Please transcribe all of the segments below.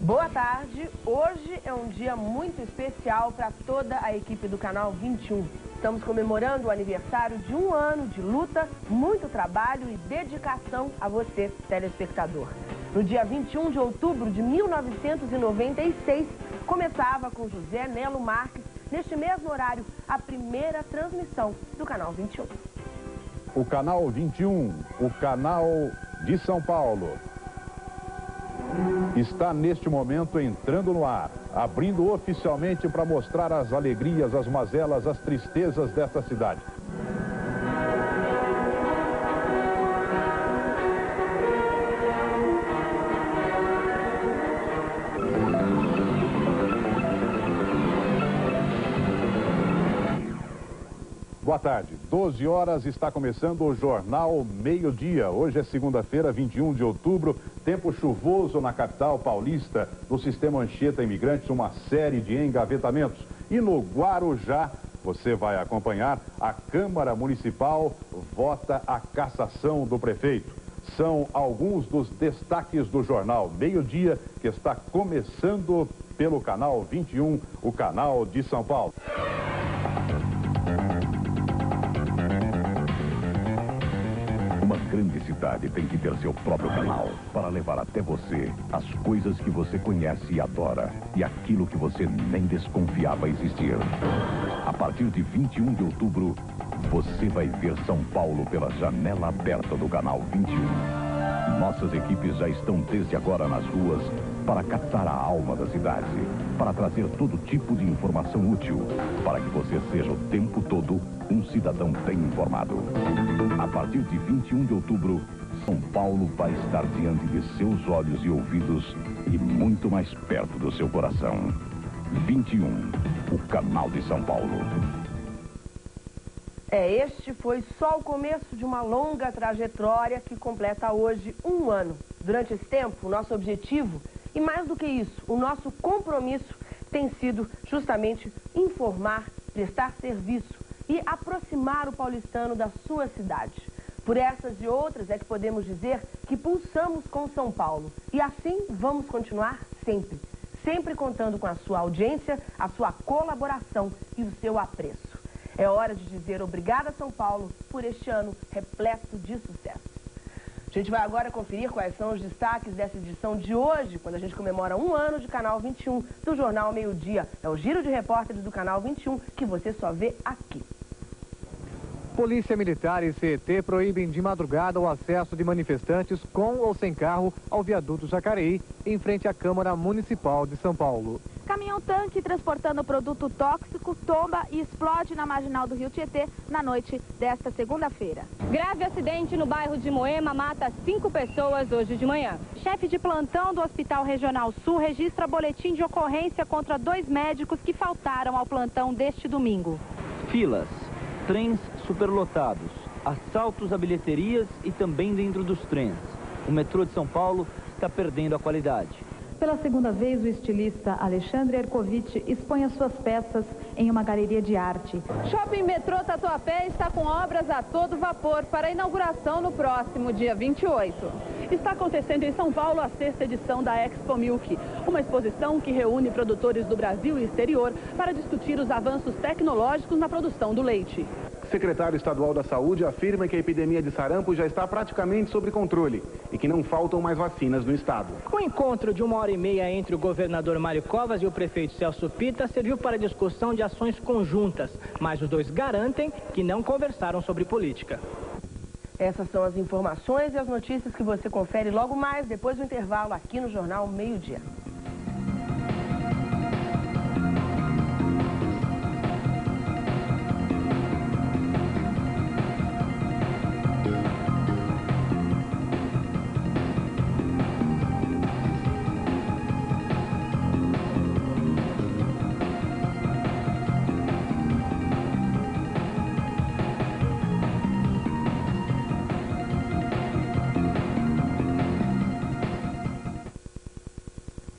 Boa tarde. Hoje é um dia muito especial para toda a equipe do Canal 21. Estamos comemorando o aniversário de um ano de luta, muito trabalho e dedicação a você, telespectador. No dia 21 de outubro de 1996, começava com José Nelo Marques, neste mesmo horário, a primeira transmissão do Canal 21. O Canal 21, o canal de São Paulo, está neste momento entrando no ar, abrindo oficialmente para mostrar as alegrias, as mazelas, as tristezas desta cidade. Boa tarde, 12 horas, está começando o Jornal Meio-Dia. Hoje é segunda-feira, 21 de outubro, tempo chuvoso na capital paulista, no sistema Anchieta Imigrantes, uma série de engavetamentos. E no Guarujá, você vai acompanhar, a Câmara Municipal vota a cassação do prefeito. São alguns dos destaques do Jornal Meio-Dia, que está começando pelo Canal 21, o canal de São Paulo. Uma grande cidade tem que ter seu próprio canal para levar até você as coisas que você conhece e adora e aquilo que você nem desconfiava existir. A partir de 21 de outubro, você vai ver São Paulo pela janela aberta do Canal 21. Nossas equipes já estão desde agora nas ruas para captar a alma da cidade, para trazer todo tipo de informação útil, para que você seja o tempo todo um cidadão bem informado. A partir de 21 de outubro, São Paulo vai estar diante de seus olhos e ouvidos e muito mais perto do seu coração. 21, o canal de São Paulo. Este foi só o começo de uma longa trajetória que completa hoje um ano. Durante esse tempo, o nosso objetivo, e mais do que isso, o nosso compromisso, tem sido justamente informar, prestar serviço e aproximar o paulistano da sua cidade. Por essas e outras é que podemos dizer que pulsamos com São Paulo. E assim vamos continuar sempre. Sempre contando com a sua audiência, a sua colaboração e o seu apreço. É hora de dizer obrigada, São Paulo, por este ano repleto de sucesso. A gente vai agora conferir quais são os destaques dessa edição de hoje, quando a gente comemora um ano de Canal 21 do Jornal Meio-Dia. É o giro de repórteres do Canal 21 que você só vê aqui. Polícia Militar e CET proíbem de madrugada o acesso de manifestantes com ou sem carro ao viaduto Jacareí, em frente à Câmara Municipal de São Paulo. Caminhão-tanque transportando produto tóxico tomba e explode na marginal do Rio Tietê na noite desta segunda-feira. Grave acidente no bairro de Moema mata 5 pessoas hoje de manhã. Chefe de plantão do Hospital Regional Sul registra boletim de ocorrência contra 2 médicos que faltaram ao plantão deste domingo. Filas, trens superlotados, assaltos a bilheterias e também dentro dos trens. O metrô de São Paulo está perdendo a qualidade. Pela segunda vez, o estilista Alexandre Ercovitch expõe as suas peças em uma galeria de arte. Shopping Metrô Tatuapé está com obras a todo vapor para a inauguração no próximo dia 28. Está acontecendo em São Paulo a 6ª edição da Expo Milk, uma exposição que reúne produtores do Brasil e exterior para discutir os avanços tecnológicos na produção do leite. O secretário estadual da Saúde afirma que a epidemia de sarampo já está praticamente sob controle e que não faltam mais vacinas no estado. O encontro de 1h30 entre o governador Mário Covas e o prefeito Celso Pitta serviu para discussão de ações conjuntas, mas os dois garantem que não conversaram sobre política. Essas são as informações e as notícias que você confere logo mais, depois do intervalo, aqui no Jornal Meio-Dia.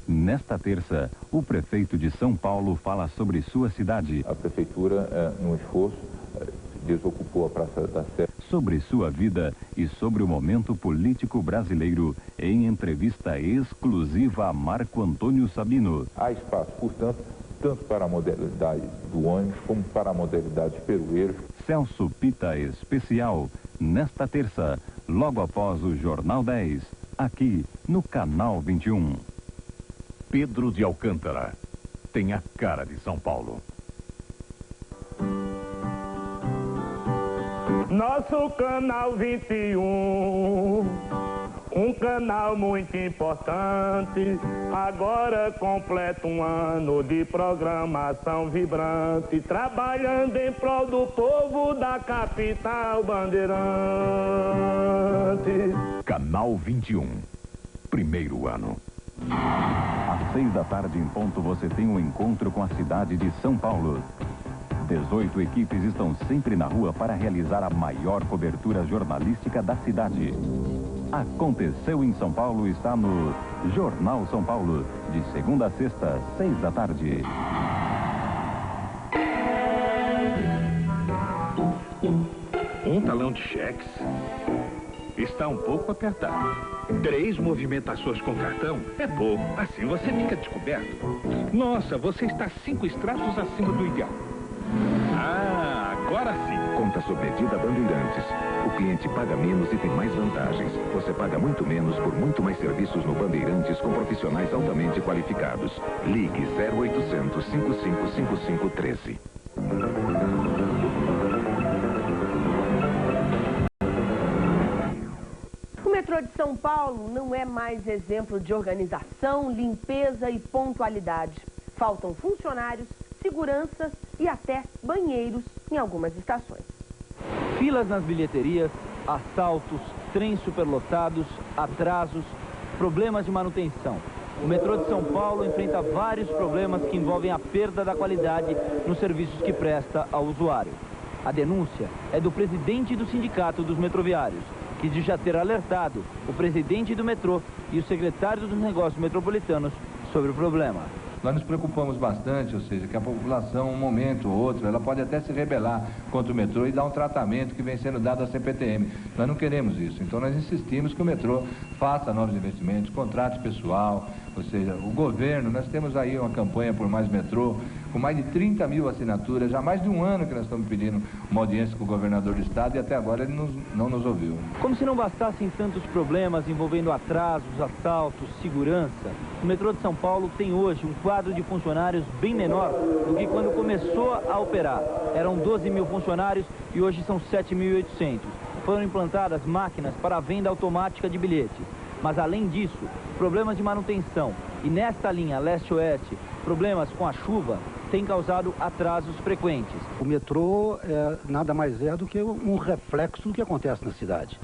Nesta terça, o prefeito de São Paulo fala sobre sua cidade. A prefeitura, num esforço desocupou a Praça da Sé. Sobre sua vida e sobre o momento político brasileiro, em entrevista exclusiva a Marco Antônio Sabino. Há espaço, portanto, tanto para a modalidade do ônibus como para a modalidade peroeiro. Celso Pitta Especial, nesta terça, logo após o Jornal 10, aqui no Canal 21. Pedro de Alcântara tem a cara de São Paulo. Nosso Canal 21, um canal muito importante, agora completa um ano de programação vibrante, trabalhando em prol do povo da capital bandeirante. Canal 21, primeiro ano. Às 6 da tarde em ponto você tem um encontro com a cidade de São Paulo. 18 equipes estão sempre na rua para realizar a maior cobertura jornalística da cidade. Aconteceu em São Paulo está no Jornal São Paulo, de segunda a sexta, 6 da tarde. Um talão de cheques está um pouco apertado. 3 movimentações com cartão é pouco. Assim você fica descoberto. Nossa, você está 5 estratos acima do ideal. Ah, agora sim. Conta sob medida Bandeirantes. O cliente paga menos e tem mais vantagens. Você paga muito menos por muito mais serviços no Bandeirantes com profissionais altamente qualificados. Ligue 0800 555513. O metrô de São Paulo não é mais exemplo de organização, limpeza e pontualidade. Faltam funcionários, seguranças e até banheiros em algumas estações. Filas nas bilheterias, assaltos, trens superlotados, atrasos, problemas de manutenção. O metrô de São Paulo enfrenta vários problemas que envolvem a perda da qualidade nos serviços que presta ao usuário. A denúncia é do presidente do Sindicato dos Metroviários, que diz já ter alertado o presidente do metrô e o secretário dos Negócios Metropolitanos sobre o problema. Nós nos preocupamos bastante, ou seja, que a população, um momento ou outro, ela pode até se rebelar contra o metrô e dar um tratamento que vem sendo dado à CPTM. Nós não queremos isso, então nós insistimos que o metrô faça novos investimentos, contrate pessoal, ou seja, o governo, nós temos aí uma campanha por mais metrô, com mais de 30 mil assinaturas, já há mais de um ano que nós estamos pedindo uma audiência com o governador do estado e até agora ele não nos ouviu. Como se não bastassem tantos problemas envolvendo atrasos, assaltos, segurança, o metrô de São Paulo tem hoje um quadro de funcionários bem menor do que quando começou a operar. Eram 12 mil funcionários e hoje são 7.800. Foram implantadas máquinas para a venda automática de bilhetes. Mas além disso, problemas de manutenção e nesta linha leste-oeste, problemas com a chuva têm causado atrasos frequentes. O metrô nada mais é do que um reflexo do que acontece na cidade.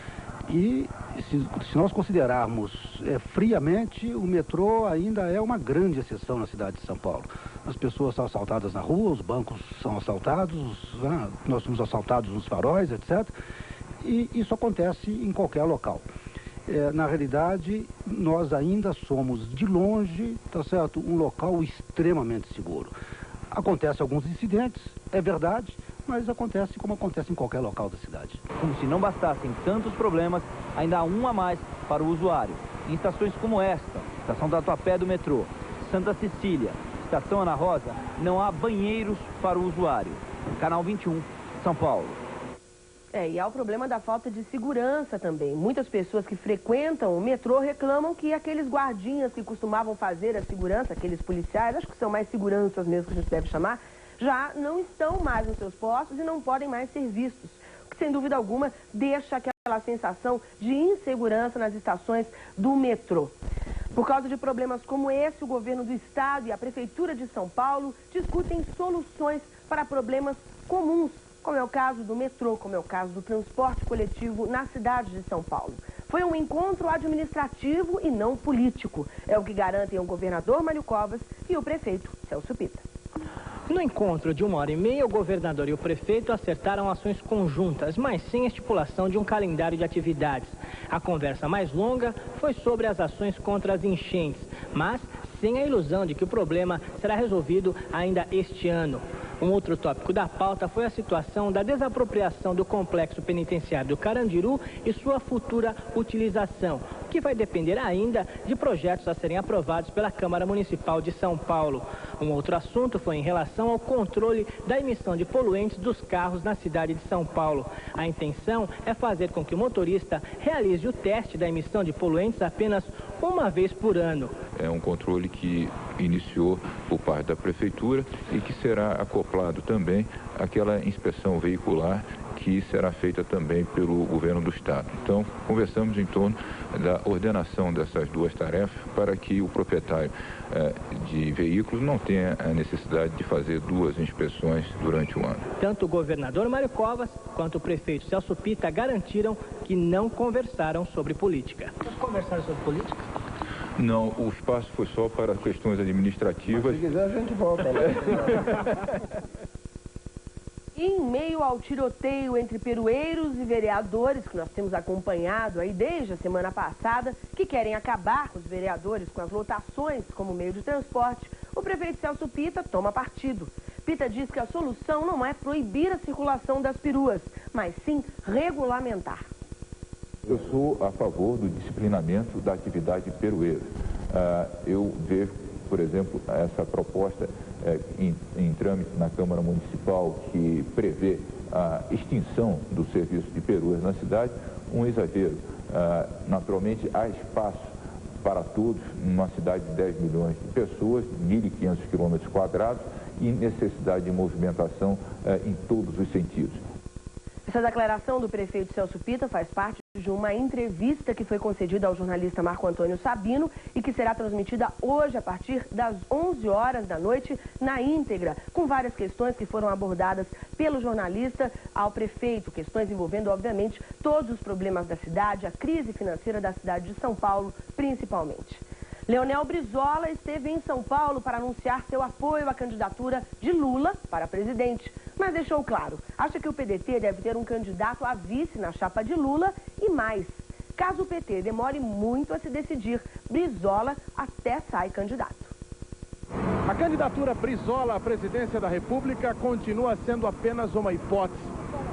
E se nós considerarmos friamente, o metrô ainda é uma grande exceção na cidade de São Paulo. As pessoas são assaltadas na rua, os bancos são assaltados, nós somos assaltados nos faróis, etc. E isso acontece em qualquer local. Na realidade, nós ainda somos, de longe, tá certo, um local extremamente seguro. Acontecem alguns incidentes, é verdade, mas acontece como acontece em qualquer local da cidade. Como se não bastassem tantos problemas, ainda há um a mais para o usuário. Em estações como esta, Estação Tatuapé do metrô, Santa Cecília, Estação Ana Rosa, não há banheiros para o usuário. Canal 21, São Paulo. E há o problema da falta de segurança também. Muitas pessoas que frequentam o metrô reclamam que aqueles guardinhas que costumavam fazer a segurança, aqueles policiais, acho que são mais seguranças mesmo que a gente deve chamar, já não estão mais nos seus postos e não podem mais ser vistos. O que, sem dúvida alguma, deixa aquela sensação de insegurança nas estações do metrô. Por causa de problemas como esse, o governo do estado e a prefeitura de São Paulo discutem soluções para problemas comuns, como é o caso do metrô, como é o caso do transporte coletivo na cidade de São Paulo. Foi um encontro administrativo e não político. É o que garantem o governador Mário Covas e o prefeito Celso Pitta. No encontro de 1h30, o governador e o prefeito acertaram ações conjuntas, mas sem estipulação de um calendário de atividades. A conversa mais longa foi sobre as ações contra as enchentes, mas sem a ilusão de que o problema será resolvido ainda este ano. Um outro tópico da pauta foi a situação da desapropriação do complexo penitenciário do Carandiru e sua futura utilização, que vai depender ainda de projetos a serem aprovados pela Câmara Municipal de São Paulo. Um outro assunto foi em relação ao controle da emissão de poluentes dos carros na cidade de São Paulo. A intenção é fazer com que o motorista realize o teste da emissão de poluentes apenas uma vez por ano. É um controle que iniciou por parte da Prefeitura e que será acoplado também àquela inspeção veicular que será feita também pelo Governo do Estado. Então, conversamos em torno da ordenação dessas duas tarefas para que o proprietário de veículos não tenha a necessidade de fazer duas inspeções durante o ano. Tanto o governador Mário Covas quanto o prefeito Celso Pitta garantiram que não conversaram sobre política. Conversaram sobre política? Não, o espaço foi só para questões administrativas. Mas se quiser, a gente volta lá. Em meio ao tiroteio entre perueiros e vereadores, que nós temos acompanhado aí desde a semana passada, que querem acabar com os vereadores com as lotações como meio de transporte, o prefeito Celso Pitta toma partido. Pitta diz que a solução não é proibir a circulação das peruas, mas sim regulamentar. Eu sou a favor do disciplinamento da atividade perueira. Eu vejo, por exemplo, essa proposta em trâmite na Câmara Municipal que prevê a extinção do serviço de peruas na cidade, um exagero. Naturalmente, há espaço para todos numa cidade de 10 milhões de pessoas, 1.500 quilômetros quadrados e necessidade de movimentação em todos os sentidos. Essa declaração do prefeito Celso Pitta faz parte de uma entrevista que foi concedida ao jornalista Marco Antônio Sabino e que será transmitida hoje a partir das 11 horas da noite na íntegra, com várias questões que foram abordadas pelo jornalista ao prefeito, questões envolvendo, obviamente, todos os problemas da cidade, a crise financeira da cidade de São Paulo, principalmente. Leonel Brizola esteve em São Paulo para anunciar seu apoio à candidatura de Lula para presidente, mas deixou claro, acha que o PDT deve ter um candidato a vice na chapa de Lula e mais. Caso o PT demore muito a se decidir, Brizola até sai candidato. A candidatura Brizola à presidência da República continua sendo apenas uma hipótese.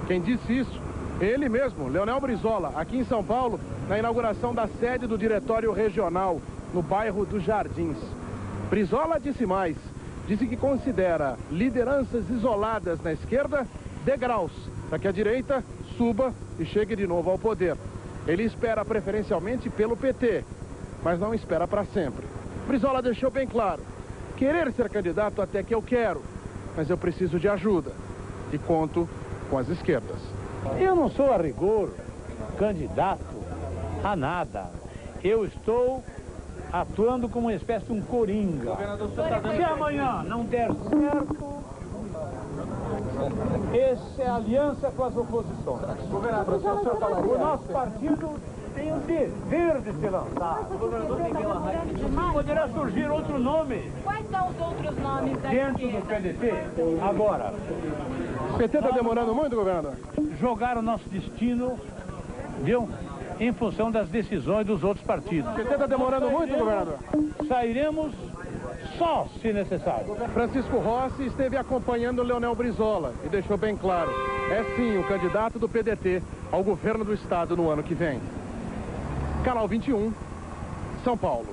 Quem disse isso? Ele mesmo, Leonel Brizola, aqui em São Paulo, na inauguração da sede do Diretório Regional, no bairro dos Jardins. Brizola disse mais, disse que considera lideranças isoladas na esquerda degraus para que a direita suba e chegue de novo ao poder. Ele espera preferencialmente pelo PT, mas não espera para sempre. Brizola deixou bem claro, querer ser candidato até que eu quero, mas eu preciso de ajuda e conto com as esquerdas. Eu não sou a rigor candidato a nada. Eu estou atuando como uma espécie de um coringa. Se amanhã não der certo, essa é a aliança com as oposições. O nosso partido tem o dever de se lançar. Poderá surgir outro nome. Quais são os outros nomes da dentro do PDT? Agora. O PT está demorando muito, governador? Jogar o nosso destino, viu? Em função das decisões dos outros partidos. O PT está demorando muito, governador? Sairemos só, se necessário. Francisco Rossi esteve acompanhando Leonel Brizola e deixou bem claro, é sim o candidato do PDT ao governo do estado no ano que vem. Canal 21, São Paulo.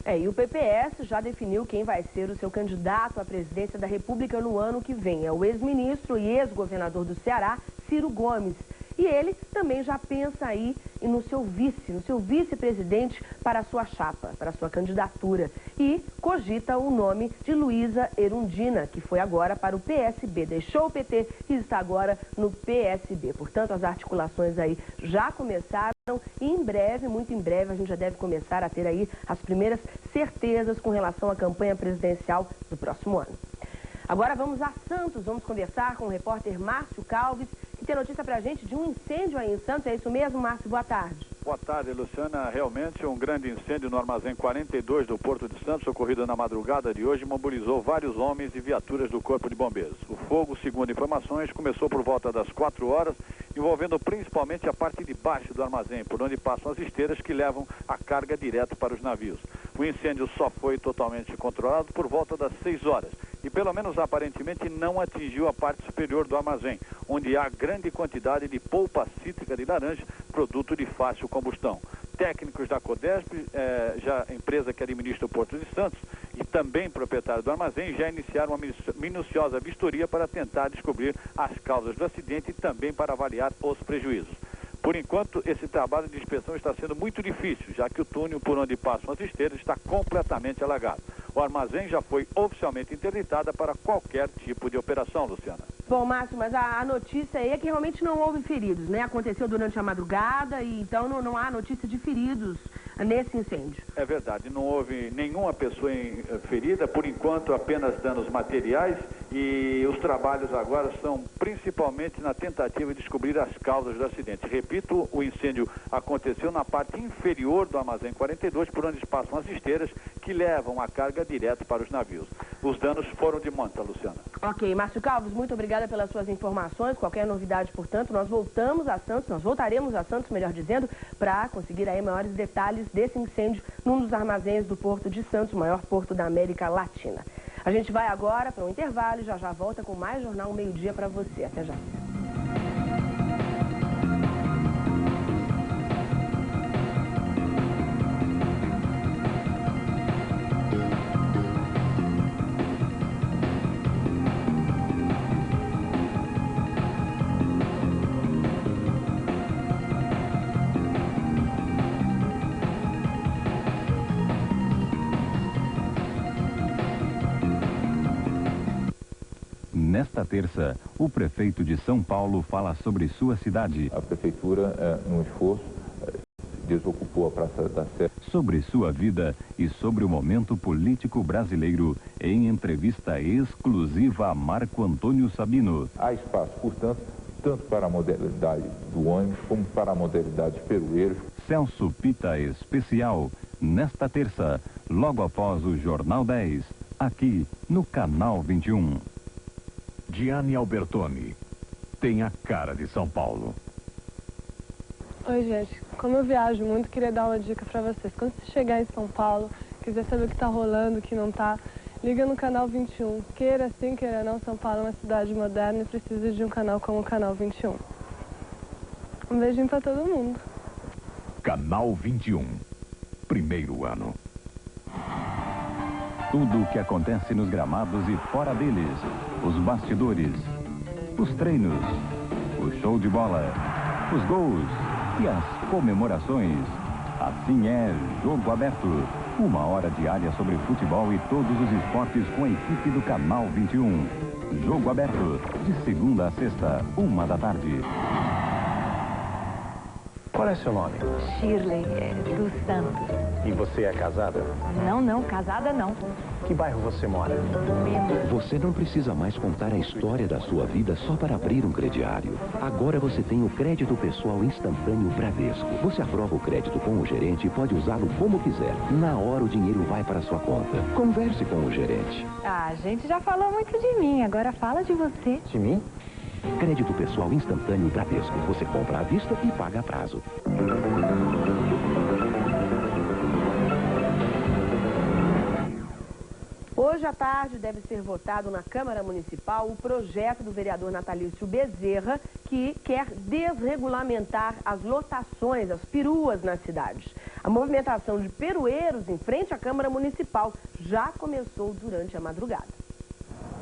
E o PPS já definiu quem vai ser o seu candidato à presidência da República no ano que vem. É o ex-ministro e ex-governador do Ceará, Ciro Gomes. E ele também já pensa aí no seu vice-presidente para a sua chapa, para a sua candidatura. E cogita o nome de Luísa Erundina, que foi agora para o PSB, deixou o PT e está agora no PSB. Portanto, as articulações aí já começaram e em breve, muito em breve, a gente já deve começar a ter aí as primeiras certezas com relação à campanha presidencial do próximo ano. Agora vamos a Santos, vamos conversar com o repórter Márcio Calves, que tem notícia pra gente de um incêndio aí em Santos. É isso mesmo, Márcio? Boa tarde. Boa tarde, Luciana. Realmente um grande incêndio no armazém 42 do Porto de Santos, ocorrido na madrugada de hoje, mobilizou vários homens e viaturas do Corpo de Bombeiros. O fogo, segundo informações, começou por volta das 4 horas, envolvendo principalmente a parte de baixo do armazém, por onde passam as esteiras que levam a carga direto para os navios. O incêndio só foi totalmente controlado por volta das 6 horas e pelo menos aparentemente, não atingiu a parte superior do armazém, onde há grande quantidade de polpa cítrica de laranja, produto de fácil combustão. Técnicos da Codesp, já a empresa que administra o Porto de Santos, e também proprietário do armazém, já iniciaram uma minuciosa vistoria para tentar descobrir as causas do acidente e também para avaliar os prejuízos. Por enquanto, esse trabalho de inspeção está sendo muito difícil, já que o túnel por onde passam as esteiras está completamente alagado. O armazém já foi oficialmente interditado para qualquer tipo de operação, Luciana. Bom, Márcio, mas a notícia aí é que realmente não houve feridos, né? Aconteceu durante a madrugada e então não há notícia de feridos nesse incêndio. É verdade, não houve nenhuma pessoa ferida, por enquanto apenas danos materiais, e os trabalhos agora são principalmente na tentativa de descobrir as causas do acidente. Repito, o incêndio aconteceu na parte inferior do armazém 42, por onde passam as esteiras que levam a carga direto para os navios. Os danos foram de monta, Luciana. Ok, Márcio Calvos, muito obrigada pelas suas informações. Qualquer novidade, portanto, nós voltaremos a Santos, melhor dizendo, para conseguir aí maiores detalhes desse incêndio num dos armazéns do Porto de Santos, o maior porto da América Latina. A gente vai agora para um intervalo e já volta com mais Jornal Meio-Dia para você. Até já. Nesta terça, o prefeito de São Paulo fala sobre sua cidade. A prefeitura, num esforço, desocupou a Praça da Sé. Sobre sua vida e sobre o momento político brasileiro, em entrevista exclusiva a Marco Antônio Sabino. Há espaço, portanto, tanto para a modalidade do ônibus como para a modalidade peroeiros. Celso Pita Especial, nesta terça, logo após o Jornal 10, aqui no Canal 21. Gianni Albertoni tem a cara de São Paulo. Oi, gente. Como eu viajo muito, queria dar uma dica pra vocês. Quando você chegar em São Paulo, quiser saber o que tá rolando, o que não tá, liga no Canal 21. Queira sim, queira não, São Paulo é uma cidade moderna e precisa de um canal como o Canal 21. Um beijinho pra todo mundo. Canal 21. Primeiro ano. Tudo o que acontece nos gramados e fora deles. Os bastidores, os treinos, o show de bola, os gols e as comemorações. Assim é Jogo Aberto. 1 hora diária sobre futebol e todos os esportes com a equipe do Canal 21. Jogo Aberto, de segunda a sexta, 1 da tarde. Qual é seu nome? Shirley, dos Santos. E você é casada? Não, casada não. Que bairro você mora? Você não precisa mais contar a história da sua vida só para abrir um crediário. Agora você tem o crédito pessoal instantâneo Bradesco. Você aprova o crédito com o gerente e pode usá-lo como quiser. Na hora o dinheiro vai para a sua conta. Converse com o gerente. A gente já falou muito de mim, agora fala de você. De mim? Crédito pessoal instantâneo Bradesco. Você compra à vista e paga a prazo. Hoje à tarde deve ser votado na Câmara Municipal o projeto do vereador Natalício Bezerra, que quer desregulamentar as lotações, as peruas nas cidades. A movimentação de perueiros em frente à Câmara Municipal já começou durante a madrugada.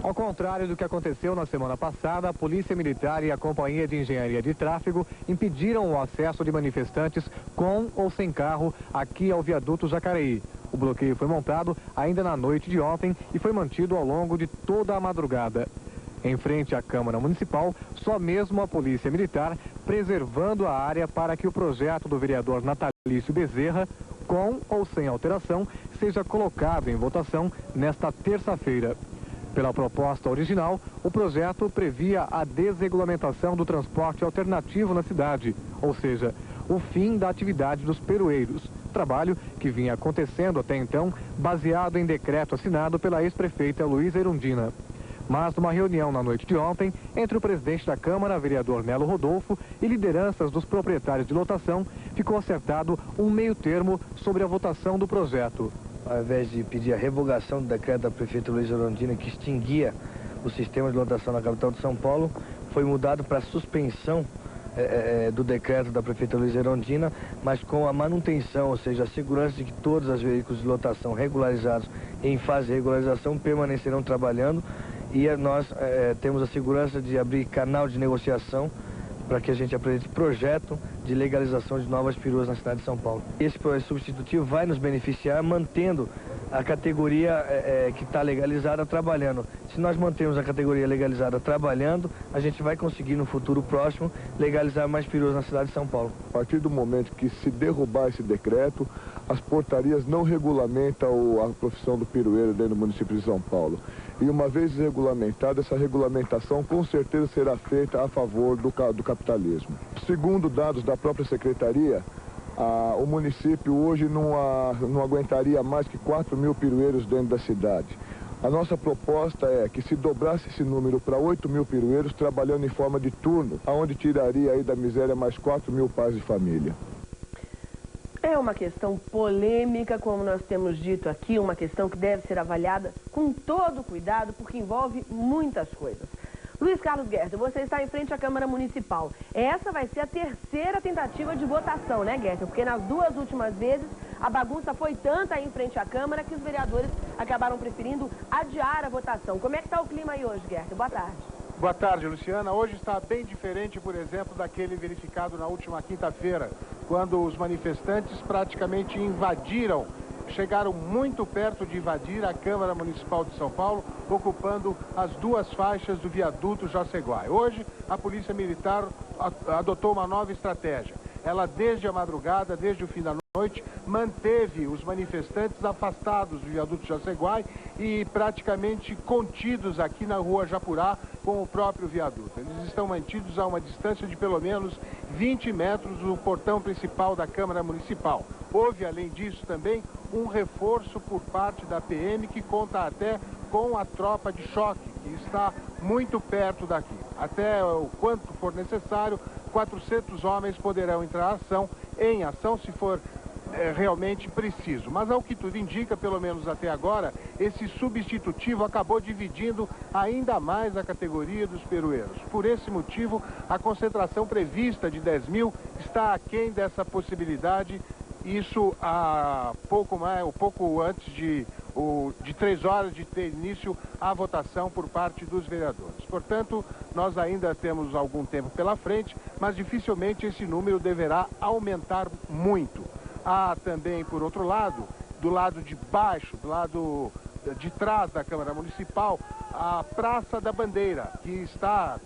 Ao contrário do que aconteceu na semana passada, a Polícia Militar e a Companhia de Engenharia de Tráfego impediram o acesso de manifestantes com ou sem carro aqui ao viaduto Jacareí. O bloqueio foi montado ainda na noite de ontem e foi mantido ao longo de toda a madrugada. Em frente à Câmara Municipal, só mesmo a Polícia Militar preservando a área para que o projeto do vereador Natalício Bezerra, com ou sem alteração, seja colocado em votação nesta terça-feira. Pela proposta original, o projeto previa a desregulamentação do transporte alternativo na cidade, ou seja, o fim da atividade dos perueiros, trabalho que vinha acontecendo até então, baseado em decreto assinado pela ex-prefeita Luísa Erundina. Mas numa reunião na noite de ontem, entre o presidente da Câmara, vereador Nelo Rodolfo, e lideranças dos proprietários de lotação, ficou acertado um meio termo sobre a votação do projeto. ao invés de pedir a revogação do decreto da prefeita Luísa Erundina que extinguia o sistema de lotação na capital de São Paulo, foi mudado para a suspensão do decreto da prefeita Luísa Erundina, mas com a manutenção, ou seja, a segurança de que todos os veículos de lotação regularizados em fase de regularização permanecerão trabalhando, e nós temos a segurança de abrir canal de negociação para que a gente apresente projeto de legalização de novas peruas na cidade de São Paulo. Esse projeto substitutivo vai nos beneficiar mantendo a categoria que está legalizada trabalhando. Se nós mantemos a categoria legalizada trabalhando, a gente vai conseguir no futuro próximo legalizar mais peruas na cidade de São Paulo. A partir do momento que se derrubar esse decreto, as portarias não regulamentam a profissão do pirueiro dentro do município de São Paulo. E uma vez regulamentada, essa regulamentação com certeza será feita a favor do capitalismo. Segundo dados da própria secretaria, o município hoje não aguentaria mais que 4 mil pirueiros dentro da cidade. A nossa proposta é que se dobrasse esse número para 8 mil pirueiros trabalhando em forma de turno, aonde tiraria aí da miséria mais 4 mil pais de família. É uma questão polêmica, como nós temos dito aqui, uma questão que deve ser avaliada com todo cuidado, porque envolve muitas coisas. Luiz Carlos Guerta, você está em frente à Câmara Municipal. Essa vai ser a terceira tentativa de votação, né, Guerta? Porque nas duas últimas vezes a bagunça foi tanta aí em frente à Câmara que os vereadores acabaram preferindo adiar a votação. Como é que está o clima aí hoje, Guerta? Boa tarde. Boa tarde, Luciana. Hoje está bem diferente, por exemplo, daquele verificado na última quinta-feira, quando os manifestantes praticamente invadiram, chegaram muito perto de invadir a Câmara Municipal de São Paulo, ocupando as duas faixas do viaduto Jaceguai. Hoje, a Polícia Militar adotou uma nova estratégia. Ela, desde a madrugada, desde o fim da noite, manteve os manifestantes afastados do viaduto Jaceguai e praticamente contidos aqui na rua Japurá com o próprio viaduto. Eles estão mantidos a uma distância de pelo menos 20 metros do portão principal da Câmara Municipal. Houve, além disso, também um reforço por parte da PM que conta até com a tropa de choque, que está muito perto daqui. Até o quanto for necessário, 400 homens poderão entrar em ação se for realmente preciso. Mas ao que tudo indica, pelo menos até agora, esse substitutivo acabou dividindo ainda mais a categoria dos perueiros. Por esse motivo, a concentração prevista de 10 mil está aquém dessa possibilidade. Isso há pouco antes de 3 horas de ter início a votação por parte dos vereadores. Portanto, nós ainda temos algum tempo pela frente, mas dificilmente esse número deverá aumentar muito. Há também, por outro lado, do lado de baixo, do lado de trás da Câmara Municipal, a Praça da Bandeira,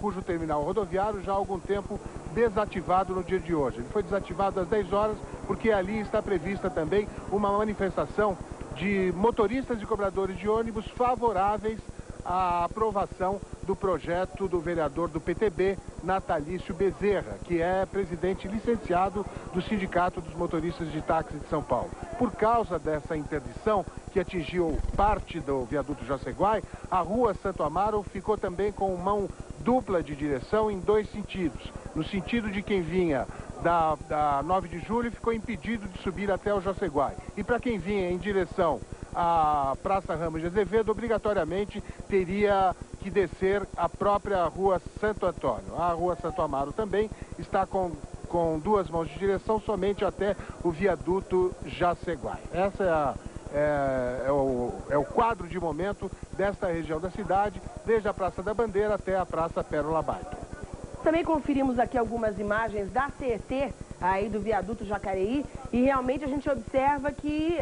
cujo terminal rodoviário já há algum tempo desativado no dia de hoje. Ele foi desativado às 10 horas porque ali está prevista também uma manifestação de motoristas e cobradores de ônibus favoráveis à aprovação do projeto do vereador do PTB, Natalício Bezerra, que é presidente licenciado do Sindicato dos Motoristas de Táxi de São Paulo. Por causa dessa interdição, que atingiu parte do viaduto Jaceguai, a rua Santo Amaro ficou também com mão dupla de direção em dois sentidos. No sentido de quem vinha da 9 de julho ficou impedido de subir até o Jaceguai. E para quem vinha em direção à Praça Ramos de Azevedo, obrigatoriamente teria que descer a própria rua Santo Antônio. A rua Santo Amaro também está com duas mãos de direção somente até o viaduto Jaceguai. Essa é o quadro de momento desta região da cidade, desde a Praça da Bandeira até a Praça Pérola Baito. Também conferimos aqui algumas imagens da CET, aí do viaduto Jacareí, e realmente a gente observa que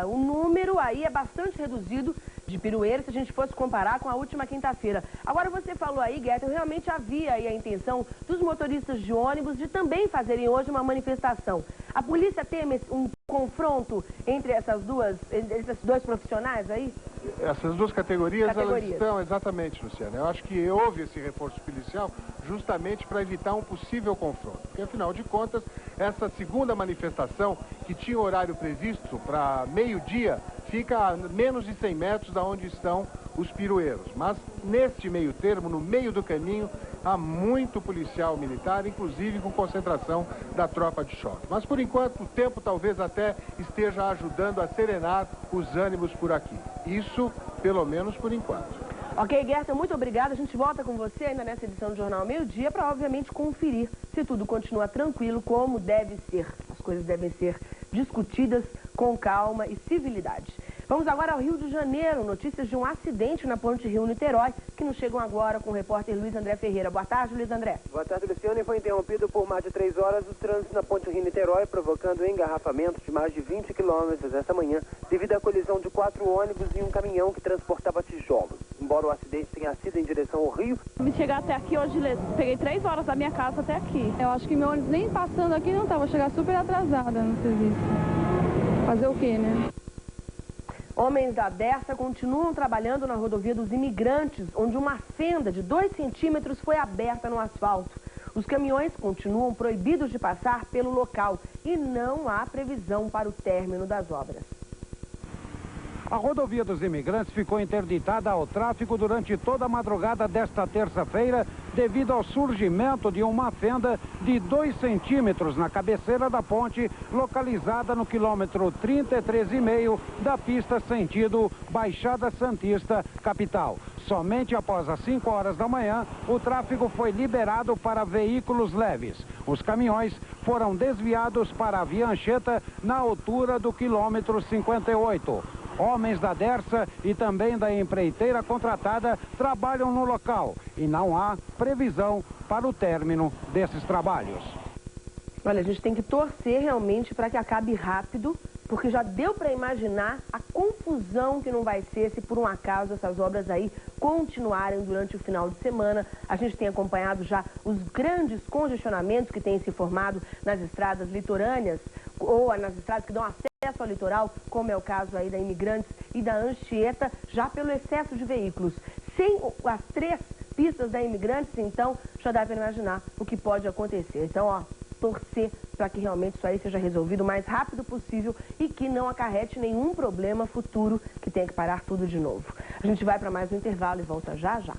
o número aí é bastante reduzido de pirueiros se a gente fosse comparar com a última quinta-feira. Agora você falou aí, Guerta, realmente havia aí a intenção dos motoristas de ônibus de também fazerem hoje uma manifestação. A polícia teme um confronto entre esses dois profissionais aí? Essas duas categorias. Elas estão, exatamente, Luciana. Eu acho que houve esse reforço policial justamente para evitar um possível confronto. Porque, afinal de contas, essa segunda manifestação, que tinha horário previsto para meio-dia, fica a menos de 100 metros da onde estão os pirueiros. Mas, neste meio termo, no meio do caminho, há muito policial militar, inclusive com concentração da tropa de choque. Mas, por enquanto, o tempo talvez até esteja ajudando a serenar os ânimos por aqui. Isso, pelo menos, por enquanto. Ok, Guerta, muito obrigada. A gente volta com você ainda nessa edição do Jornal Meio-Dia para, obviamente, conferir se tudo continua tranquilo, como deve ser. As coisas devem ser discutidas com calma e civilidade. Vamos agora ao Rio de Janeiro. Notícias de um acidente na ponte Rio-Niterói, que nos chegam agora com o repórter Luiz André Ferreira. Boa tarde, Luiz André. Boa tarde, Luciane. Foi interrompido por mais de 3 horas o trânsito na ponte Rio-Niterói, provocando engarrafamentos de mais de 20 quilômetros esta manhã, devido à colisão de 4 ônibus e um caminhão que transportava tijolos. Embora o acidente tenha sido em direção ao Rio... Me chegar até aqui hoje, peguei 3 horas da minha casa até aqui. Eu acho que meu ônibus nem passando aqui não tá, vou chegar super atrasada no serviço. Fazer o quê, né? Homens da Dersa continuam trabalhando na rodovia dos Imigrantes, onde uma fenda de 2 centímetros foi aberta no asfalto. Os caminhões continuam proibidos de passar pelo local e não há previsão para o término das obras. A rodovia dos Imigrantes ficou interditada ao tráfego durante toda a madrugada desta terça-feira devido ao surgimento de uma fenda de 2 centímetros na cabeceira da ponte, localizada no quilômetro 33,5 da pista sentido Baixada Santista, capital. Somente após as 5 horas da manhã, o tráfego foi liberado para veículos leves. Os caminhões foram desviados para a Via Anchieta na altura do quilômetro 58. Homens da Dersa e também da empreiteira contratada trabalham no local e não há previsão para o término desses trabalhos. Olha, a gente tem que torcer realmente para que acabe rápido, porque já deu para imaginar a confusão que não vai ser se por um acaso essas obras aí continuarem durante o final de semana. A gente tem acompanhado já os grandes congestionamentos que têm se formado nas estradas litorâneas ou nas estradas que dão acesso ao litoral, como é o caso aí da Imigrantes e da Anchieta, já pelo excesso de veículos. Sem as 3 pistas da Imigrantes, então, já dá para imaginar o que pode acontecer. Então, ó, torcer para que realmente isso aí seja resolvido o mais rápido possível e que não acarrete nenhum problema futuro que tenha que parar tudo de novo. A gente vai para mais um intervalo e volta já já.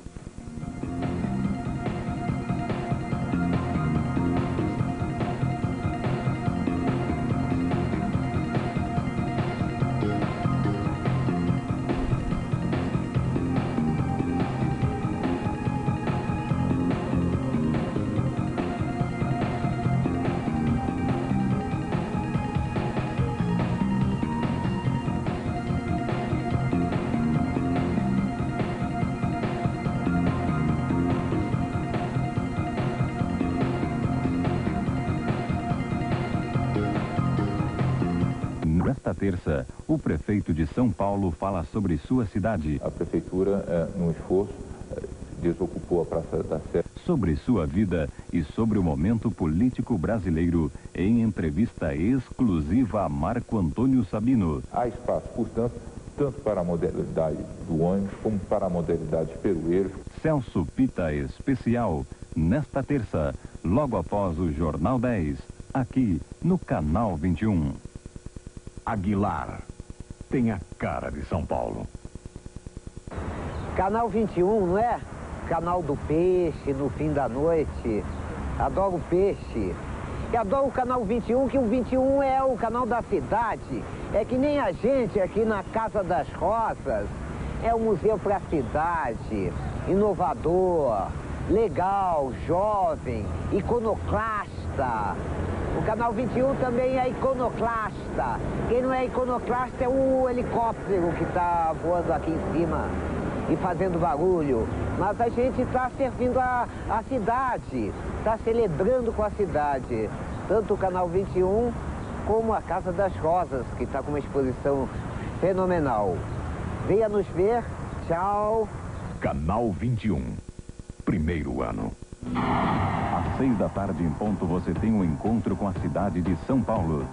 Nesta terça, o prefeito de São Paulo fala sobre sua cidade. A prefeitura, num esforço, desocupou a Praça da Sé. Sobre sua vida e sobre o momento político brasileiro, em entrevista exclusiva a Marco Antônio Sabino. Há espaço, portanto, tanto para a modalidade do ônibus como para a modalidade perueiro. Celso Pita Especial, nesta terça, logo após o Jornal 10, aqui no Canal 21. Aguilar tem a cara de São Paulo. Canal 21, não é? Canal do peixe, no fim da noite. Adoro peixe. E adoro o Canal 21, que o 21 é o canal da cidade. É que nem a gente aqui na Casa das Rosas. É um museu para a cidade. Inovador, legal, jovem, iconoclasta. O Canal 21 também é iconoclasta. Quem não é iconoclasta é o helicóptero que está voando aqui em cima e fazendo barulho. Mas a gente está servindo a cidade, está celebrando com a cidade. Tanto o Canal 21 como a Casa das Rosas, que está com uma exposição fenomenal. Venha nos ver. Tchau. Canal 21. Primeiro ano. Às 6 da tarde em ponto você tem um encontro com a cidade de São Paulo.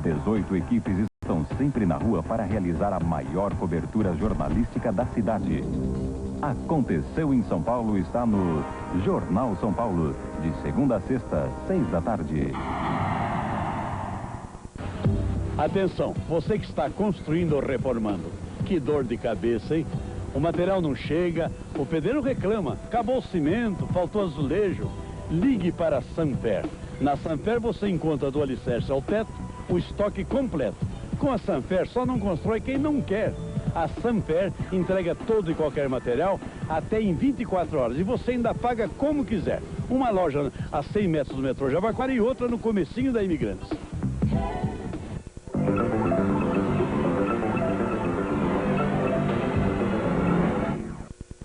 18 equipes estão sempre na rua para realizar a maior cobertura jornalística da cidade. Aconteceu em São Paulo está no Jornal São Paulo, de segunda a sexta, 6 da tarde. Atenção, você que está construindo ou reformando. Que dor de cabeça, hein? O material não chega, o pedreiro reclama, acabou o cimento, faltou azulejo. Ligue para a Sanfer. Na Sanfer você encontra do alicerce ao teto o estoque completo. Com a Sanfer só não constrói quem não quer. A Sanfer entrega todo e qualquer material até em 24 horas. E você ainda paga como quiser. Uma loja a 100 metros do metrô Jabaquara e outra no comecinho da Imigrantes.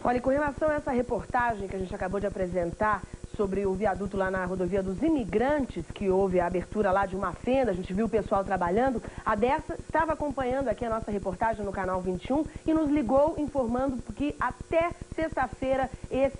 Olha, com relação a essa reportagem que a gente acabou de apresentar sobre o viaduto lá na rodovia dos Imigrantes, que houve a abertura lá de uma fenda, a gente viu o pessoal trabalhando, a Dessa estava acompanhando aqui a nossa reportagem no canal 21 e nos ligou informando que até sexta-feira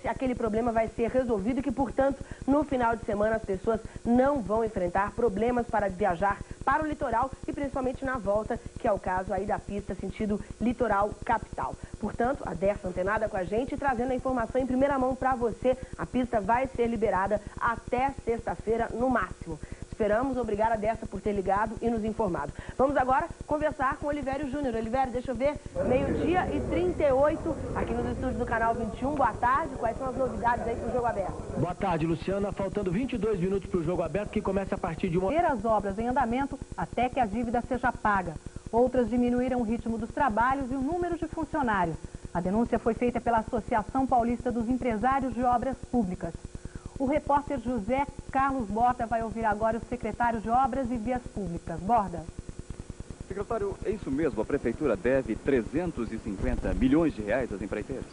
aquele problema vai ser resolvido e que, portanto, no final de semana as pessoas não vão enfrentar problemas para viajar para o litoral e principalmente na volta, que é o caso aí da pista sentido litoral capital. Portanto, a Dessa antenada com a gente, trazendo a informação em primeira mão para você. A pista vai ser liberada até sexta-feira no máximo. Esperamos, obrigada Dessa por ter ligado e nos informado. Vamos agora conversar com o Olivério Júnior. Olivério, deixa eu ver, 12h38 aqui nos estúdios do Canal 21. Boa tarde, quais são as novidades aí para o Jogo Aberto? Boa tarde, Luciana. Faltando 22 minutos para o Jogo Aberto, que começa a partir de uma... Ter as obras em andamento até que a dívida seja paga. Outras diminuíram o ritmo dos trabalhos e o número de funcionários. A denúncia foi feita pela Associação Paulista dos Empresários de Obras Públicas. O repórter José Carlos Borda vai ouvir agora o secretário de Obras e Vias Públicas. Borda. Secretário, é isso mesmo? A Prefeitura deve 350 milhões de reais às empreiteiras?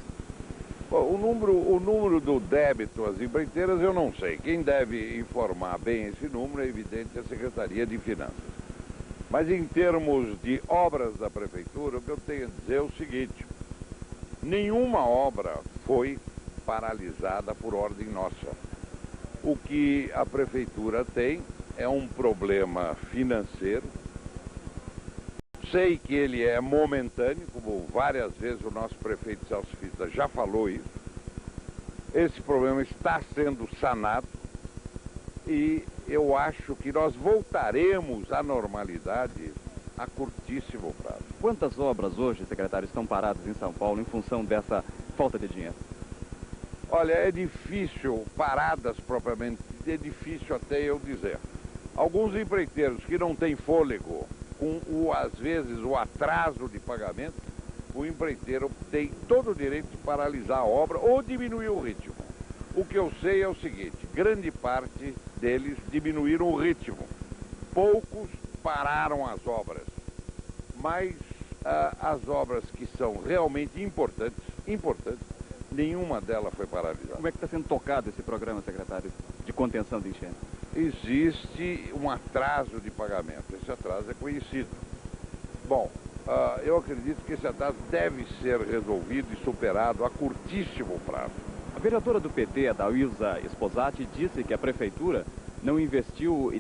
Bom, o número do débito às empreiteiras eu não sei. Quem deve informar bem esse número é evidente a Secretaria de Finanças. Mas em termos de obras da Prefeitura, o que eu tenho a dizer é o seguinte: nenhuma obra foi paralisada por ordem nossa. O que a Prefeitura tem é um problema financeiro. Sei que ele é momentâneo, como várias vezes o nosso prefeito Celso Fita já falou isso. Esse problema está sendo sanado e eu acho que nós voltaremos à normalidade a curtíssimo prazo. Quantas obras hoje, secretário, estão paradas em São Paulo em função dessa falta de dinheiro? Olha, é difícil, paradas propriamente, é difícil até eu dizer. Alguns empreiteiros que não têm fôlego, com às vezes o atraso de pagamento, o empreiteiro tem todo o direito de paralisar a obra ou diminuir o ritmo. O que eu sei é o seguinte: grande parte deles diminuíram o ritmo. Poucos pararam as obras. Mas as obras que são realmente importantes, nenhuma delas foi paralisada. Como é que está sendo tocado esse programa, secretário, de contenção de enchentes? Existe um atraso de pagamento. Esse atraso é conhecido. Bom, eu acredito que esse atraso deve ser resolvido e superado a curtíssimo prazo. A vereadora do PT, a Daísa Esposati, disse que a Prefeitura não investiu,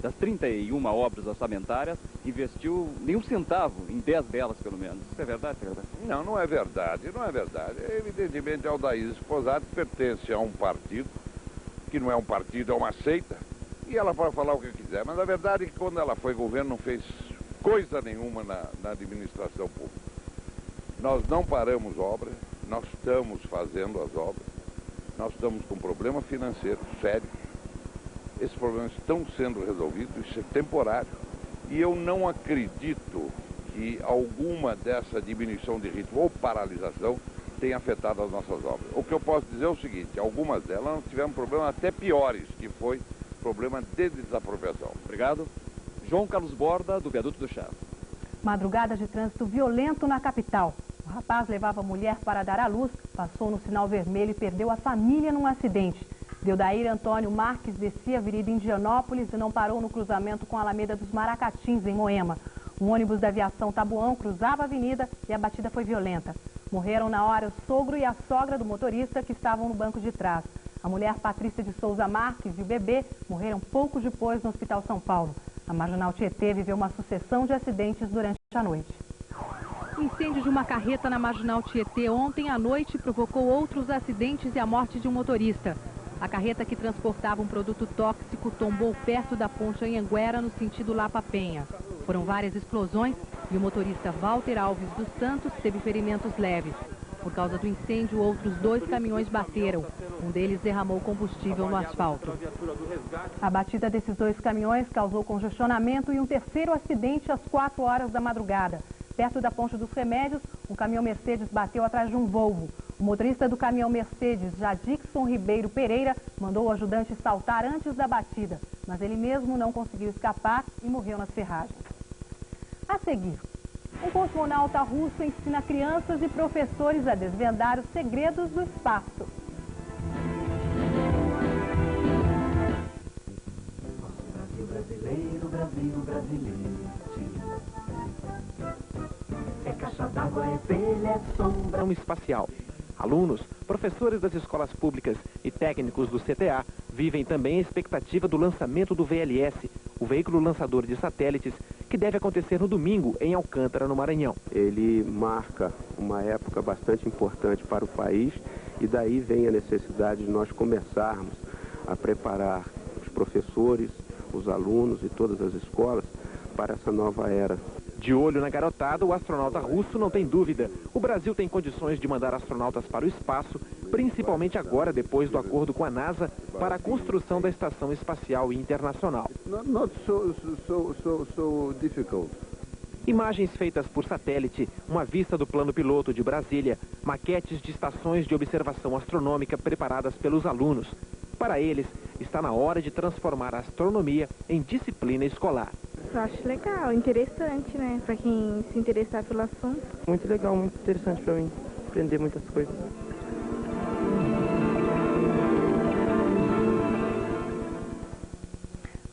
das 31 obras orçamentárias, investiu nenhum centavo em 10 delas, pelo menos. Isso é verdade, secretário? Não, não é verdade, não é verdade. Evidentemente, a Daísa Esposati pertence a um partido, que não é um partido, é uma seita, e ela pode falar o que quiser. Mas a verdade é que quando ela foi governo, não fez coisa nenhuma na administração pública. Nós não paramos obras, nós estamos fazendo as obras, nós estamos com um problema financeiro sério. Esses problemas estão sendo resolvidos, isso é temporário. E eu não acredito que alguma dessa diminuição de ritmo ou paralisação tenha afetado as nossas obras. O que eu posso dizer é o seguinte: algumas delas nós tivemos problemas até piores, que foi problema de desapropriação. Obrigado. João Carlos Borda, do Viaduto do Chá. Madrugada de trânsito violento na capital. O rapaz levava a mulher para dar à luz, passou no sinal vermelho e perdeu a família num acidente. Deodair Antônio Marques descia a Avenida Indianópolis e não parou no cruzamento com a Alameda dos Maracatins, em Moema. Um ônibus da aviação Tabuão cruzava a avenida e a batida foi violenta. Morreram na hora o sogro e a sogra do motorista, que estavam no banco de trás. A mulher Patrícia de Souza Marques e o bebê morreram pouco depois no Hospital São Paulo. A Marginal Tietê viveu uma sucessão de acidentes durante a noite. O incêndio de uma carreta na Marginal Tietê ontem à noite provocou outros acidentes e a morte de um motorista. A carreta que transportava um produto tóxico tombou perto da ponte Anhanguera no sentido Lapa-Penha. Foram várias explosões e o motorista Walter Alves dos Santos teve ferimentos leves. Por causa do incêndio, outros 2 caminhões bateram. Um deles derramou combustível no asfalto. A batida desses 2 caminhões causou congestionamento e um terceiro acidente às 4 horas da madrugada. Perto da Ponte dos Remédios, um caminhão Mercedes bateu atrás de um Volvo. O motorista do caminhão Mercedes, Jadixson Ribeiro Pereira, mandou o ajudante saltar antes da batida, mas ele mesmo não conseguiu escapar e morreu nas ferragens. A seguir, um cosmonauta russo ensina crianças e professores a desvendar os segredos do espaço. Brasil brasileiro, Brasil brasileiro. É caixa d'água, é telha, é sombra. Espacial. Alunos, professores das escolas públicas e técnicos do CTA vivem também a expectativa do lançamento do VLS, o veículo lançador de satélites, que deve acontecer no domingo em Alcântara, no Maranhão. Ele marca uma época bastante importante para o país e daí vem a necessidade de nós começarmos a preparar os professores, os alunos e todas as escolas para essa nova era. De olho na garotada, o astronauta russo não tem dúvida. O Brasil tem condições de mandar astronautas para o espaço, principalmente agora, depois do acordo com a NASA, para a construção da Estação Espacial Internacional. Not so difficult. Imagens feitas por satélite, uma vista do plano piloto de Brasília, maquetes de estações de observação astronômica preparadas pelos alunos. Para eles, está na hora de transformar a astronomia em disciplina escolar. Eu acho legal, interessante, né? Para quem se interessar pelo assunto. Muito legal, muito interessante para mim, aprender muitas coisas.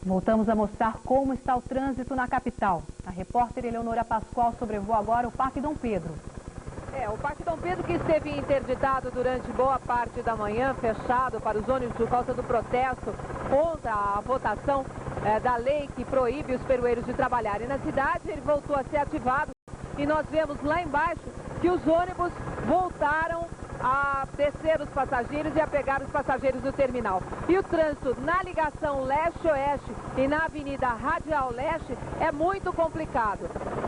Voltamos a mostrar como está o trânsito na capital. A repórter Eleonora Pascoal sobrevoa agora o Parque Dom Pedro. O Parque Dom Pedro, que esteve interditado durante boa parte da manhã, fechado para os ônibus por causa do protesto contra a votação da lei que proíbe os peroeiros de trabalharem na cidade, ele voltou a ser ativado e nós vemos lá embaixo que os ônibus voltaram a descer os passageiros e a pegar os passageiros no terminal. E o trânsito na ligação leste-oeste e na Avenida Radial Leste é muito complicado.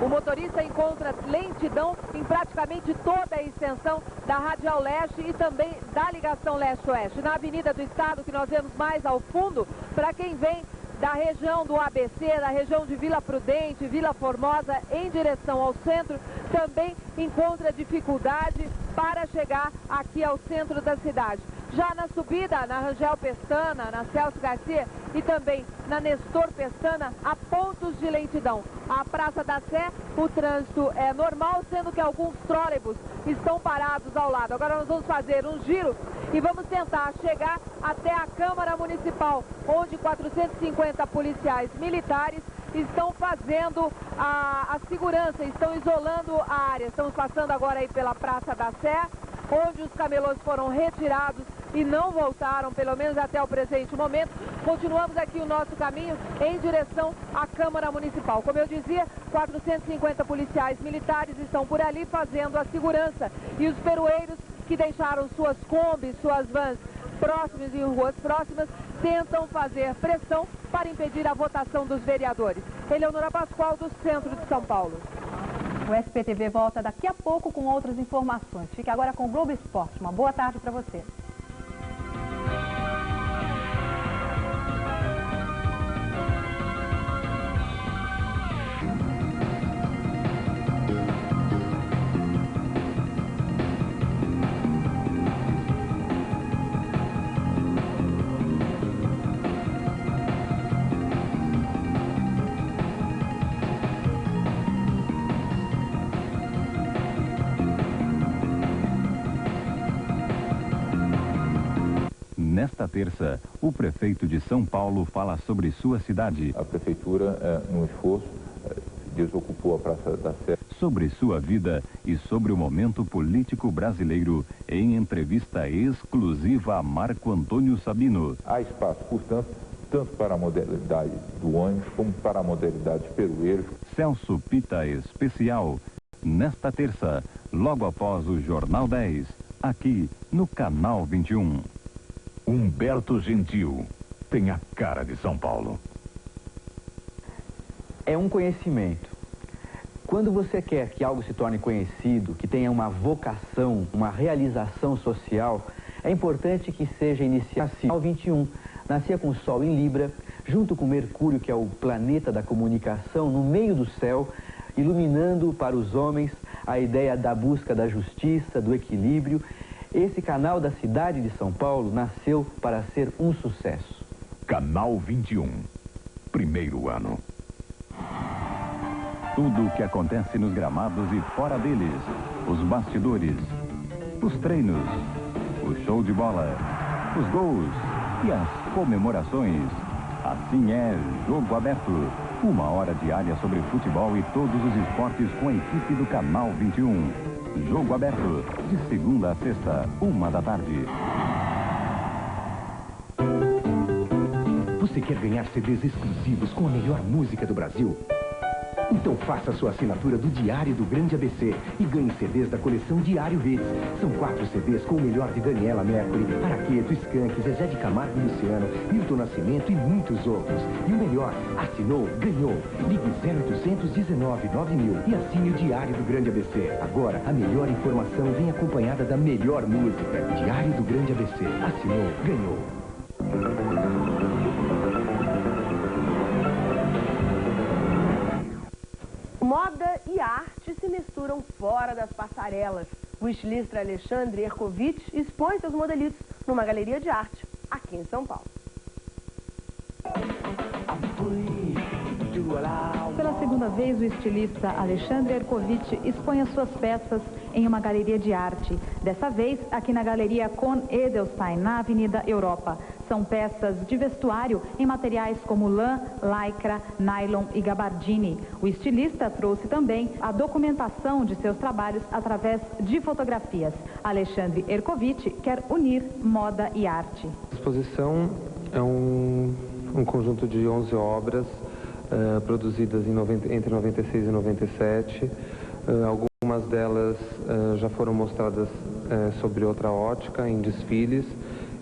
O motorista encontra lentidão em praticamente toda a extensão da Radial Leste e também da ligação leste-oeste. Na Avenida do Estado, que nós vemos mais ao fundo, para quem vem da região do ABC, da região de Vila Prudente, Vila Formosa, em direção ao centro, também encontra dificuldade para chegar aqui ao centro da cidade. Já na subida, na Rangel Pestana, na Celso Garcia e também na Nestor Pestana, há pontos de lentidão. A Praça da Sé, o trânsito é normal, sendo que alguns trólebus estão parados ao lado. Agora nós vamos fazer um giro e vamos tentar chegar até a Câmara Municipal, onde 450 policiais militares estão fazendo a segurança, estão isolando a área. Estamos passando agora aí pela Praça da Sé, onde os camelôs foram retirados e não voltaram, pelo menos até o presente momento. Continuamos aqui o nosso caminho em direção à Câmara Municipal. Como eu dizia, 450 policiais militares estão por ali fazendo a segurança. E os peroeiros que deixaram suas combis, suas vans próximas em ruas próximas, tentam fazer pressão para impedir a votação dos vereadores. Eleonora Pascoal, do centro de São Paulo. O SPTV volta daqui a pouco com outras informações. Fique agora com o Globo Esporte. Uma boa tarde para você. Nesta terça, o prefeito de São Paulo fala sobre sua cidade. A prefeitura, num esforço, desocupou a Praça da Sé. Sobre sua vida e sobre o momento político brasileiro, em entrevista exclusiva a Marco Antônio Sabino. Há espaço, portanto, tanto para a modalidade do ônibus como para a modalidade peroeiro. Celso Pita Especial. nesta terça, logo após o Jornal 10, aqui no Canal 21. Humberto Gentil tem a cara de São Paulo. É um conhecimento. Quando você quer que algo se torne conhecido, que tenha uma vocação, uma realização social, é importante que seja iniciado. Canal 21 nascia com o Sol em Libra, junto com Mercúrio, que é o planeta da comunicação, no meio do céu, iluminando para os homens a ideia da busca da justiça, do equilíbrio. Esse canal da cidade de São Paulo nasceu para ser um sucesso. Canal 21, primeiro ano. Tudo o que acontece nos gramados e fora deles, os bastidores, os treinos, o show de bola, os gols e as comemorações. Assim é Jogo Aberto, 1 hora diária sobre futebol e todos os esportes com a equipe do Canal 21. Jogo Aberto, de segunda a sexta, 1 da tarde. Você quer ganhar CDs exclusivos com a melhor música do Brasil? Então faça sua assinatura do Diário do Grande ABC e ganhe CDs da coleção Diário Hits. São 4 CDs com o melhor de Daniela Mercury, Araqueto, Skank, Zezé de Camargo e Luciano, Milton Nascimento e muitos outros. E o melhor, assinou, ganhou. Ligue 0800 19 9000 e assine o Diário do Grande ABC. Agora, a melhor informação vem acompanhada da melhor música. Diário do Grande ABC. Assinou, ganhou. Moda e arte se misturam fora das passarelas. O estilista Alexandre Ercovitch expõe seus modelitos numa galeria de arte aqui em São Paulo. Pela segunda vez, o estilista Alexandre Ercovitch expõe as suas peças em uma galeria de arte. Dessa vez, aqui na Galeria Kohn Edelstein, na Avenida Europa. São peças de vestuário em materiais como lã, lycra, nylon e gabardine. O estilista trouxe também a documentação de seus trabalhos através de fotografias. Alexandre Ercovitch quer unir moda e arte. A exposição é um conjunto de 11 obras produzidas entre 96 e 97. Algumas delas já foram mostradas sobre outra ótica, em desfiles,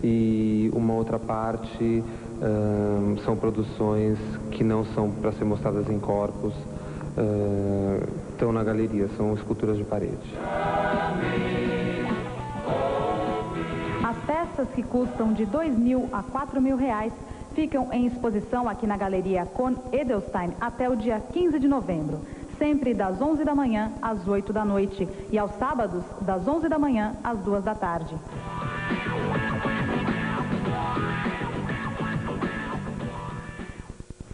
e uma outra parte são produções que não são para ser mostradas em corpos, estão na galeria, são esculturas de parede. As peças, que custam de R$2.000 a R$4.000, ficam em exposição aqui na Galeria Kohn Edelstein até o dia 15 de novembro. Sempre das 11 da manhã às 8 da noite e aos sábados das 11 da manhã às 2 da tarde.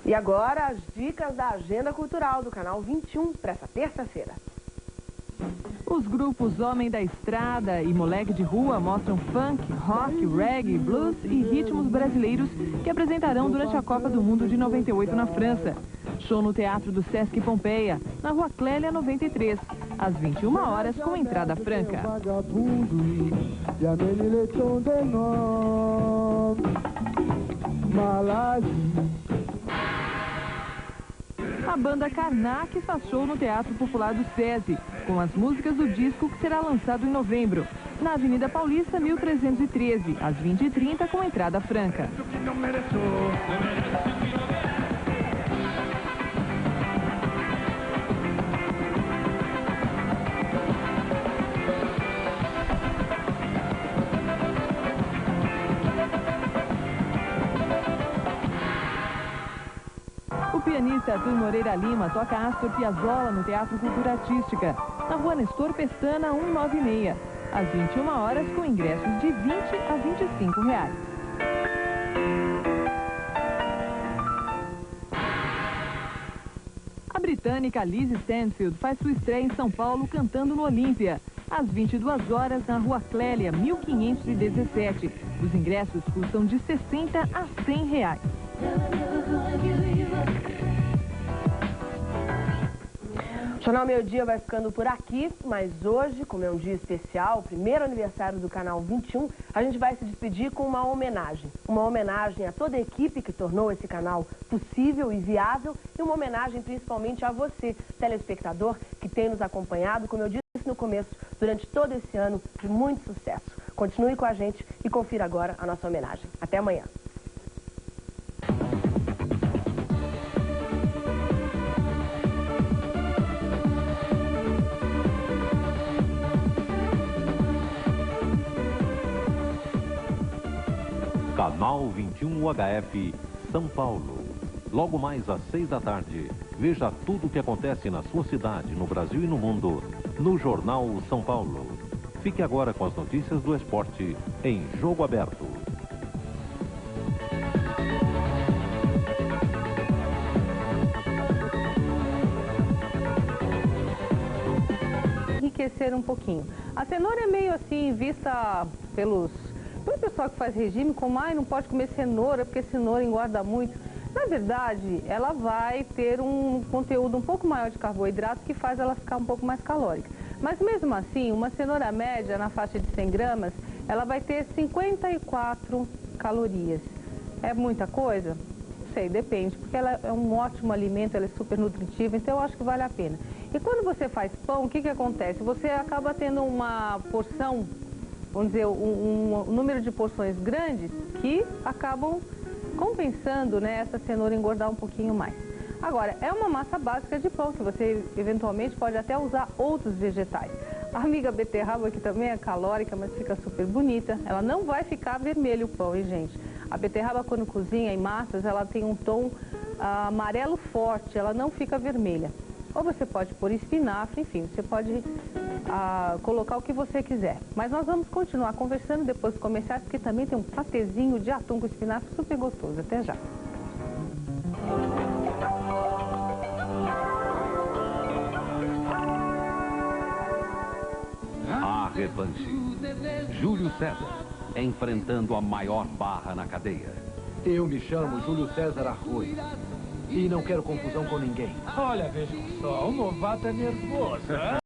E agora as dicas da agenda cultural do Canal 21 para essa terça-feira. Os grupos Homem da Estrada e Moleque de Rua mostram funk, rock, reggae, blues e ritmos brasileiros que apresentarão durante a Copa do Mundo de 98 na França. Show no Teatro do Sesc Pompeia, na Rua Clélia 93, às 21 horas com entrada franca. A banda Karnak faz show no Teatro Popular do SESI, com as músicas do disco que será lançado em novembro, na Avenida Paulista 1313, às 20h30, com entrada franca. O pianista Arthur Moreira Lima toca Astor Piazzolla no Teatro Cultura Artística, na Rua Nestor Pestana 196, às 21 horas, com ingressos de R$20 a R$25. A britânica Liz Stanfield faz sua estreia em São Paulo cantando no Olímpia, às 22 horas, na Rua Clélia 1517. Os ingressos custam de R$60 a R$100. O Jornal Meio Dia vai ficando por aqui, mas hoje, como é um dia especial, o primeiro aniversário do Canal 21, a gente vai se despedir com uma homenagem. Uma homenagem a toda a equipe que tornou esse canal possível e viável e uma homenagem principalmente a você, telespectador, que tem nos acompanhado, como eu disse no começo, durante todo esse ano de muito sucesso. Continue com a gente e confira agora a nossa homenagem. Até amanhã. Canal 21 UHF, São Paulo. Logo mais às 6 da tarde, veja tudo o que acontece na sua cidade, no Brasil e no mundo, no Jornal São Paulo. Fique agora com as notícias do esporte em Jogo Aberto. Enriquecer um pouquinho. A cenoura é meio assim, vista pelo pessoal que faz regime, como, não pode comer cenoura, porque cenoura engorda muito. Na verdade, ela vai ter um conteúdo um pouco maior de carboidrato que faz ela ficar um pouco mais calórica. Mas mesmo assim, uma cenoura média, na faixa de 100 gramas, ela vai ter 54 calorias. É muita coisa? Não sei, depende, porque ela é um ótimo alimento, ela é super nutritiva, então eu acho que vale a pena. E quando você faz pão, o que acontece? Você acaba tendo uma porção, vamos dizer, um número de porções grandes que acabam compensando, né, essa cenoura engordar um pouquinho mais. Agora, é uma massa básica de pão, que você eventualmente pode até usar outros vegetais. A amiga beterraba, que também é calórica, mas fica super bonita, ela não vai ficar vermelho o pão, hein, gente? A beterraba, quando cozinha em massas, ela tem um tom amarelo forte, ela não fica vermelha. Ou você pode pôr espinafre, enfim, você pode colocar o que você quiser. Mas nós vamos continuar conversando depois dos comerciais, porque também tem um patezinho de atum com espinafre super gostoso. Até já. A revanche. Júlio César, enfrentando a maior barra na cadeia. Eu me chamo Júlio César Arroio e não quero confusão com ninguém. Olha, veja só, o novato é nervoso, hein?